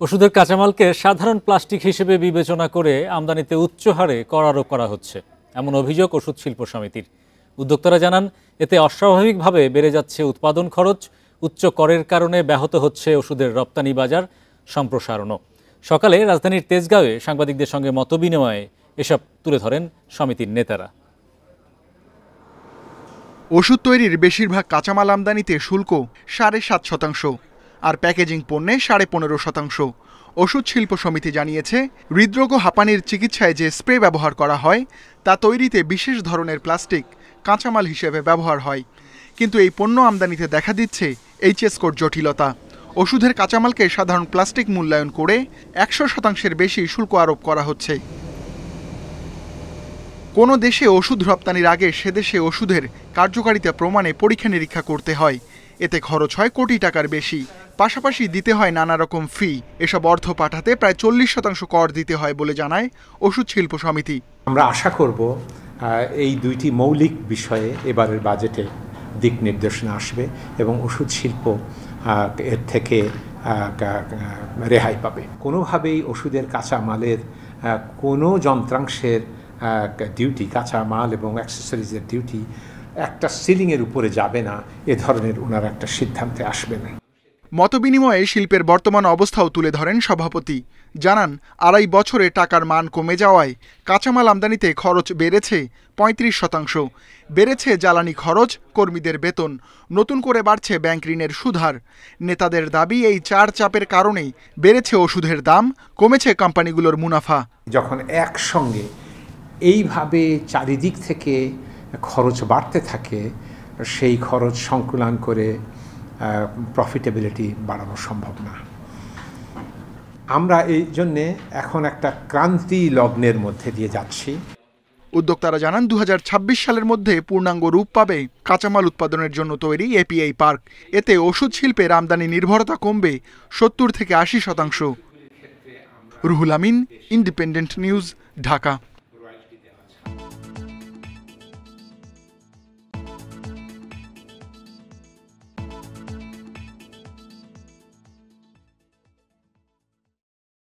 ওষুধের কাঁচামালকে সাধারণ প্লাস্টিক হিসেবে বিবেচনা করে আমদানিতে উচ্চ হারে কর আরোপ করা হচ্ছে, এমন অভিযোগ ওষুধ শিল্প সমিতির। উদ্যোক্তারা জানান, এতে অস্বাভাবিকভাবে বেড়ে যাচ্ছে উৎপাদন খরচ, উচ্চ করের কারণে ব্যাহত হচ্ছে ওষুধের রপ্তানি বাজার সম্প্রসারণও। সকালে রাজধানীর তেজগাঁওয়ে সাংবাদিকদের সঙ্গে মতবিনিময়ে এসব তুলে ধরেন সমিতির নেতারা। ওষুধ তৈরির বেশিরভাগ কাঁচামাল আমদানিতে শুল্ক ৭.৫%, আর প্যাকেজিং পণ্যে ১৫.৫%। ওষুধ শিল্প সমিতি জানিয়েছে, হৃদরোগ ও হাঁপানির চিকিৎসায় যে স্প্রে ব্যবহার করা হয় তা তৈরিতে বিশেষ ধরনের প্লাস্টিক কাঁচামাল হিসেবে ব্যবহার হয়। কিন্তু এই পণ্য আমদানিতে দেখা দিচ্ছে এইচএস কোড জটিলতা। ওষুধের কাঁচামালকে সাধারণ প্লাস্টিক মূল্যায়ন করে ১০০% বেশি শুল্ক আরোপ করা হচ্ছে। কোনো দেশে ওষুধ রপ্তানির আগে সে দেশে ওষুধের কার্যকারিতা প্রমাণে পরীক্ষা নিরীক্ষা করতে হয়। এতে খরচ হয় কোটি টাকার বেশি। পাশাপাশি দিতে হয় নানা রকম ফি। এসব অর্থ পাঠাতে প্রায় ৪০% কর দিতে হয় বলে জানায় ওষুধ শিল্প সমিতি। আমরা আশা করব এই দুইটি মৌলিক বিষয়ে এবারের বাজেটে দিক নির্দেশনা আসবে এবং ওষুধ শিল্প এর থেকে রেহাই পাবে। কোনোভাবেই ওষুধের কাঁচামালের কোনো যন্ত্রাংশের ডিউটি, কাঁচামাল এবং অ্যাক্সেসরিজের ডিউটি একটা সিলিংয়ের উপরে যাবে না, এ ধরনের ওনারা একটা সিদ্ধান্তে আসবেন। মতবিনিময়ে শিল্পের বর্তমান অবস্থাও তুলে ধরেন সভাপতি। জানান, ২.৫ বছরে টাকার মান কমে যাওয়ায় কাঁচামাল আমদানিতে খরচ বেড়েছে ৩৫%। বেড়েছে জ্বালানি খরচ, কর্মীদের বেতন, নতুন করে বাড়ছে ব্যাংক ঋণের সুদহার। নেতাদের দাবি, এই চার চাপের কারণেই বেড়েছে ওষুধের দাম, কমেছে কোম্পানিগুলোর মুনাফা। যখন একসঙ্গে এইভাবে চারিদিক থেকে খরচ বাড়তে থাকে, সেই খরচ সংকুলান করে প্রফিটেবিলিটি বাড়ানো সম্ভব না। আমরা এই জন্যে এখন একটা ক্রান্তি লগ্নের মধ্যে দিয়ে যাচ্ছি। উদ্যোক্তারা জানান, ২০২৬ সালের মধ্যে পূর্ণাঙ্গ রূপ পাবে কাঁচামাল উৎপাদনের জন্য তৈরি এপিআই পার্ক। এতে ওষুধ শিল্পের আমদানি নির্ভরতা কমবে ৭০ থেকে ৮০%। Ruhul Amin, independent news, Dhaka.